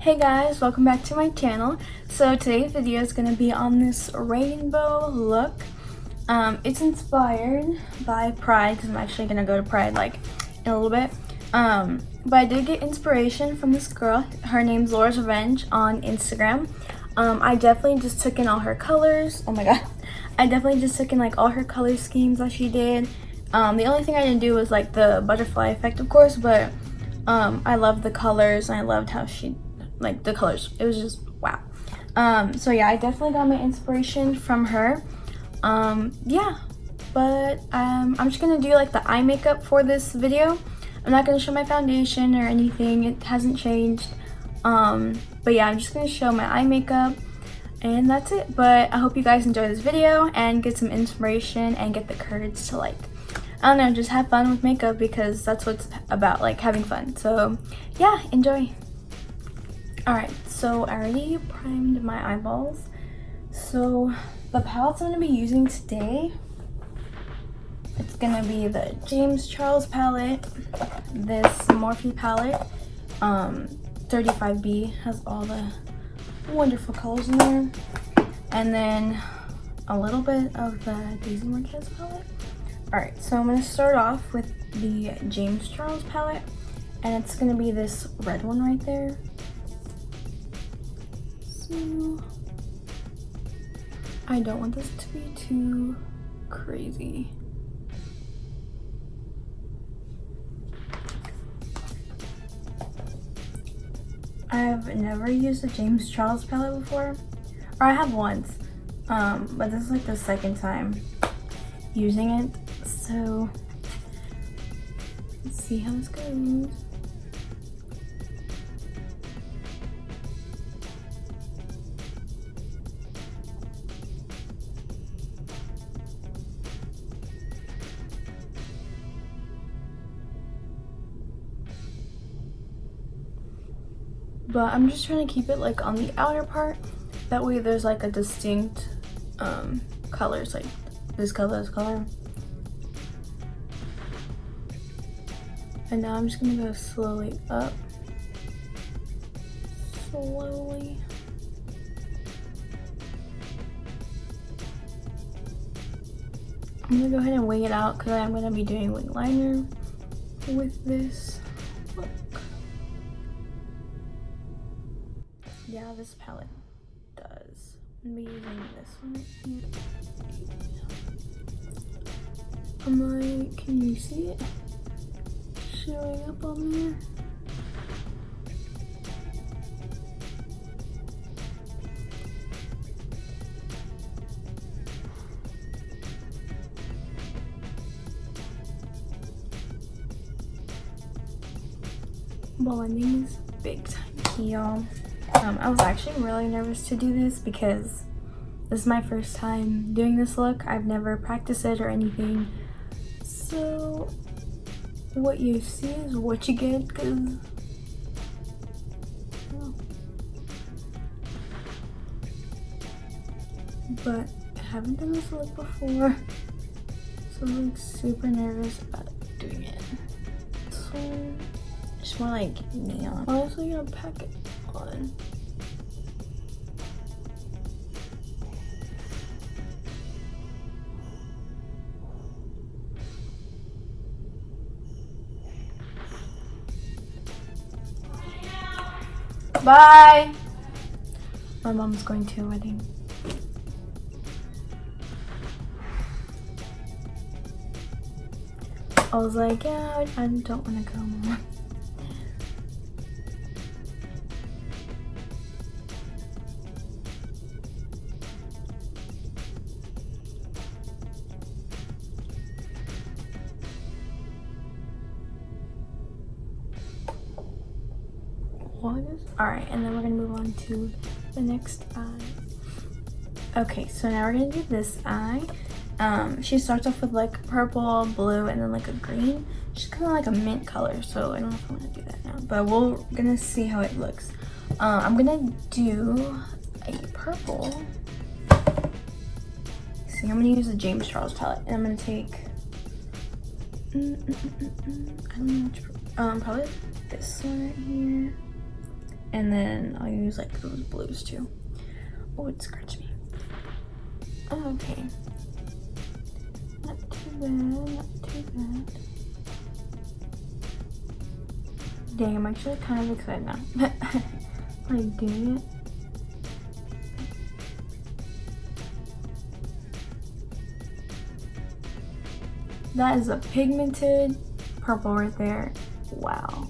Hey guys, welcome back to my channel. So today's video is going to be on this rainbow look. It's inspired by Pride because I'm actually going to go to Pride like in a little bit. But I did get inspiration from this girl. Her name's Laura's Revenge on Instagram. I definitely just took in all her colors. Oh my god. I definitely just took in like all her color schemes that she did. The only thing I didn't do was like the butterfly effect, of course, but I loved the colors and I loved how she like the colors. It was just wow. So yeah, I definitely got my inspiration from her. Yeah, but I'm just gonna do like the eye makeup for this video. I'm not gonna show my foundation or anything. It hasn't changed. But yeah, I'm just gonna show my eye makeup and that's it. But I hope you guys enjoy this video and get some inspiration and get the courage to like, I don't know, just have fun with makeup because that's what it's about, like having fun. So yeah, enjoy. Alright, so I already primed my eyeballs. So the palettes I'm going to be using today, it's going to be the James Charles palette, this Morphe palette, 35B, has all the wonderful colors in there, and then a little bit of the Daisy Marquez palette. Alright, so I'm going to start off with the James Charles palette, and it's going to be this red one right there. So I don't want this to be too crazy. I've never used a James Charles palette before, or I have once, but this is like the second time using it, so let's see how this goes. But I'm just trying to keep it like on the outer part. That way there's like a distinct colors, like this color, this color. And now I'm just gonna go slowly up. Slowly. I'm gonna go ahead and wing it out because I'm gonna be doing wing liner with this look. Yeah, this palette does. I'm gonna be using this one right here. Can you see it showing up on there? Blending is big time, y'all. I was actually really nervous to do this because this is my first time doing this look. I've never practiced it or anything. So what you see is what you get, because but I haven't done this look before. So I'm like super nervous about doing it. So it's more like neon. I'm honestly gonna pack it on. Bye! My mom's going to a wedding. I was like, yeah, I don't want to go, Mom. Alright, and then we're gonna move on to the next eye. Okay, so now we're gonna do this eye. She starts off with like purple, blue, and then like a green. She's kind of like a mint color, so I don't know if I want to do that now, but we're gonna see how it looks. I'm gonna do a purple. See, I'm gonna use the James Charles palette, and I'm gonna take I don't know which, probably this one right here. And then I'll use like those blues too. Oh, it scratched me. Okay. Not too bad, not too bad. Dang, I'm actually kind of excited now. Like doing it. That is a pigmented purple right there. Wow.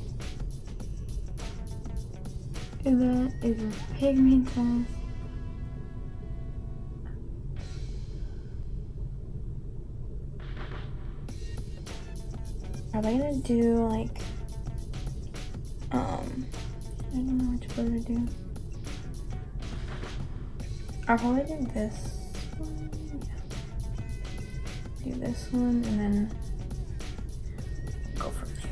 That is a pigmented. Are they gonna do like, I don't know which color to do. I'll probably do this one, yeah. Do this one and then go from there.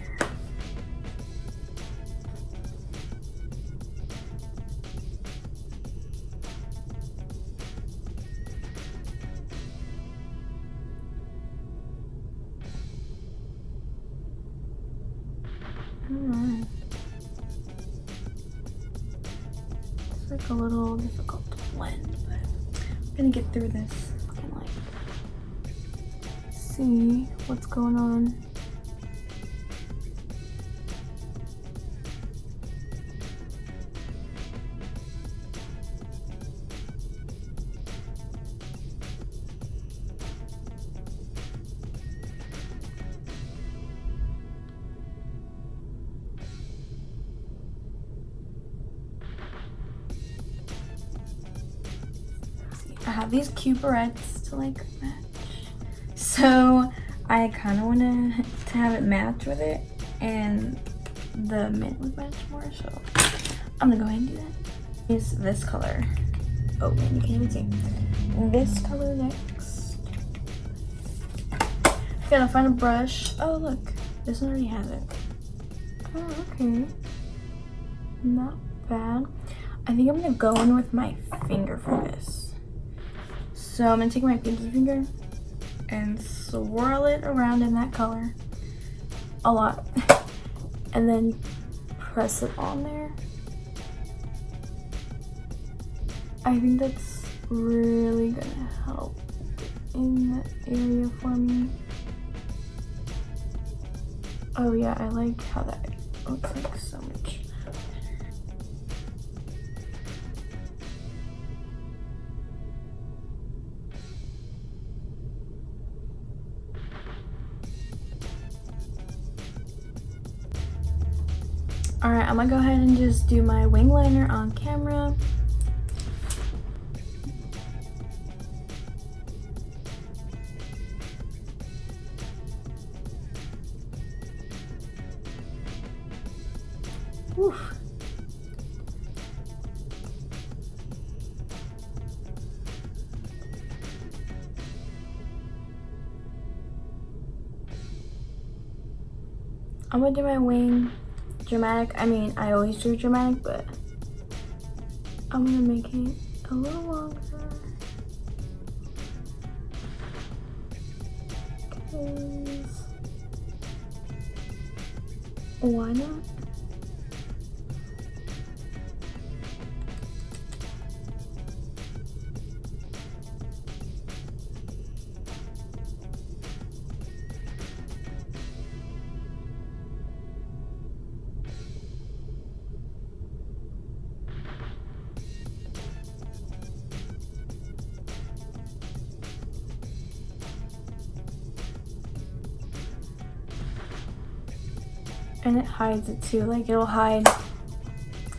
Alright. It's like a little difficult to blend, but I'm gonna get through this. I can like see what's going on. I have these cute barrettes to like match, so I kind of want to have it match with it, and the mint would match more, so I'm gonna go ahead and do that. Is this color. Oh man, you can't even see. This color next. Gotta find a brush. Oh look, this one already has it. Oh, okay, not bad. I think I'm gonna go in with my finger for this. So I'm gonna take my pinky finger and swirl it around in that color a lot, and then press it on there. I think that's really gonna help in that area for me. Oh yeah, I like how that looks like so much. Alright, I'm gonna go ahead and just do my wing liner on camera. Oof. I'm gonna do my wing dramatic. I mean, I always do dramatic, but I'm gonna make it a little longer. Cause why not? And it hides it too, like it'll hide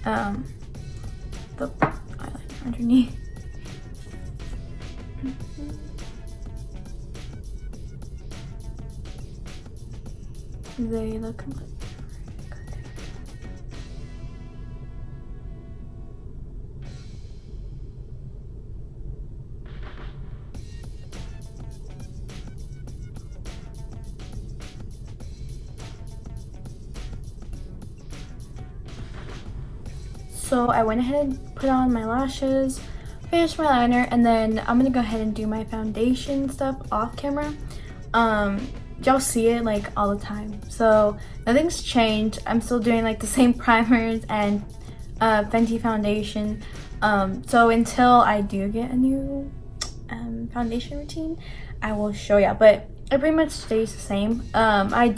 the eyeliner underneath. They look completely good. So I went ahead and put on my lashes, finished my liner, and then I'm gonna go ahead and do my foundation stuff off camera. Y'all see it like all the time, so nothing's changed. I'm still doing like the same primers and Fenty foundation. So until I do get a new foundation routine, I will show you, but it pretty much stays the same. I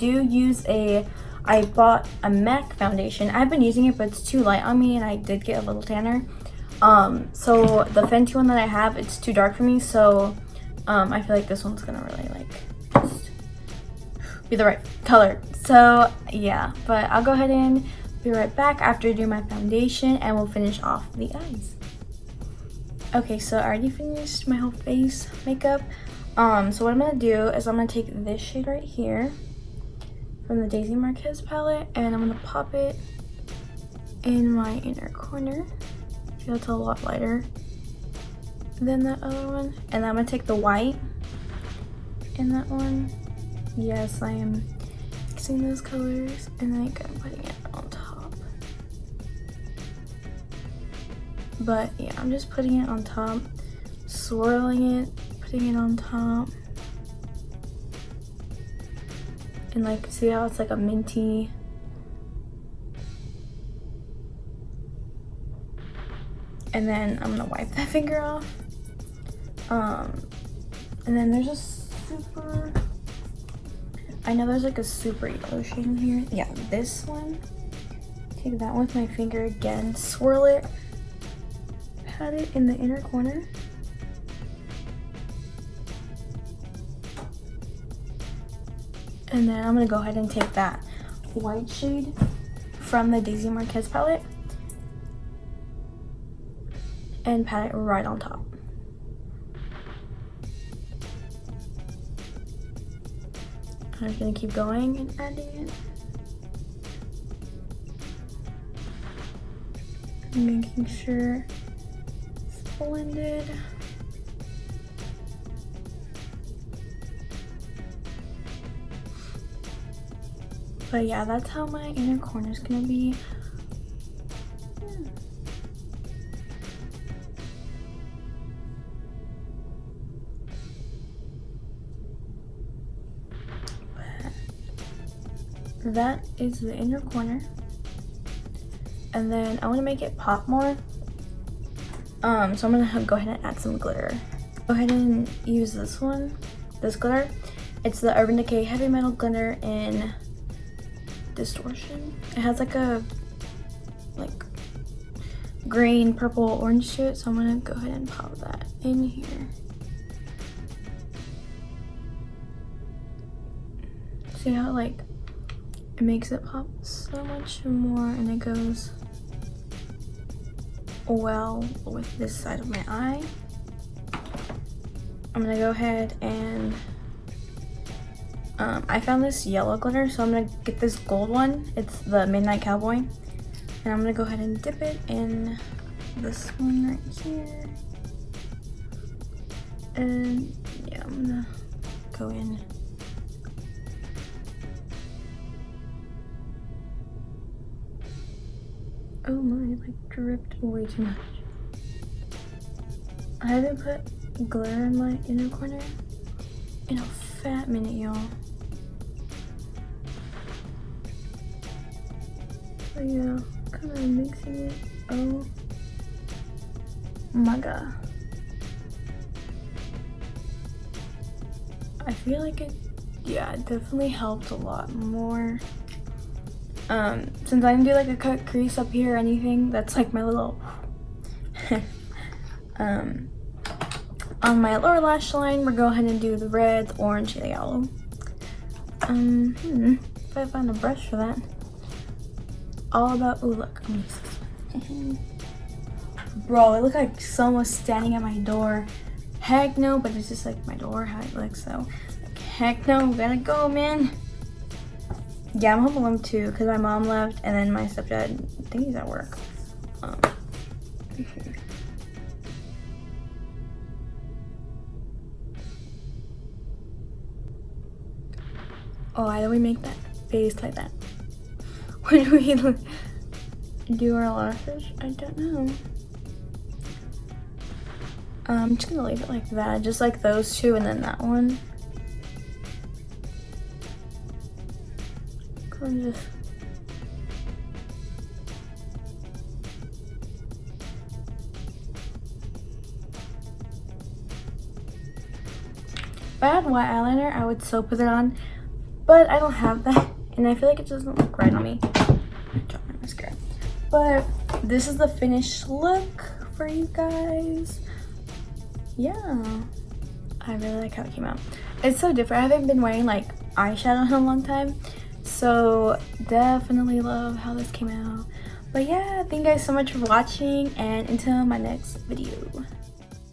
bought a MAC foundation. I've been using it, but it's too light on me and I did get a little tanner. So the Fenty one that I have, it's too dark for me, so I feel like this one's gonna really like just be the right color. So yeah, but I'll go ahead and be right back after I do my foundation and we'll finish off the eyes. Okay, so I already finished my whole face makeup. So what I'm gonna do is I'm gonna take this shade right here from the Daisy Marquez palette and I'm gonna pop it in my inner corner. See, that's a lot lighter than that other one. And then I'm gonna take the white in that one. Yes, I am mixing those colors and like I'm putting it on top. But yeah, I'm just putting it on top, swirling it, putting it on top. And like, see how it's like a minty. And then I'm gonna wipe that finger off. And then there's a super, I know there's like a super yellow shade in here. Yeah, this one. Take that with my finger again, swirl it, pat it in the inner corner. And then I'm gonna go ahead and take that white shade from the Daisy Marquez palette and pat it right on top. I'm just gonna keep going and adding it. Making sure it's blended. But yeah, that's how my inner corner is gonna be. But that is the inner corner. And then I want to make it pop more. So I'm gonna go ahead and add some glitter. Go ahead and use this one, this glitter. It's the Urban Decay Heavy Metal Glitter in Distortion. It has like a green, purple, orange to it, so I'm gonna go ahead and pop that in here. See how like it makes it pop so much more, and it goes well with this side of my eye. I'm gonna go ahead and I found this yellow glitter, so I'm gonna get this gold one. It's the Midnight Cowboy, and I'm gonna go ahead and dip it in this one right here. And yeah, I'm gonna go in. Oh my, it like dripped way too much. I haven't put glitter in my inner corner in a fat minute, y'all. So yeah, kind of mixing it. Oh my god. I feel like it, yeah, it definitely helped a lot more. Since I didn't do like a cut crease up here or anything, that's like my little on my lower lash line, we're going ahead and do the red, the orange, and the yellow. If I find a brush for that. All about, oh look, I'm gonna use this one. Bro, it looked like someone was standing at my door. Heck no, but it's just like my door, how it looks, so like, heck no, we gotta go, man. Yeah, I'm home alone too, because my mom left, and then my stepdad, I think he's at work. Oh, why do we make that face like that? When do we do our lashes? I don't know. I'm just gonna leave it like that, just like those two, and then that one. I'm just If I had white eyeliner, I would so put it on, but I don't have that, and I feel like it doesn't look right on me. Drop my mascara. But this is the finished look for you guys. Yeah, I really like how it came out. It's so different. I haven't been wearing like eyeshadow in a long time, so definitely love how this came out. But yeah, thank you guys so much for watching, and until my next video.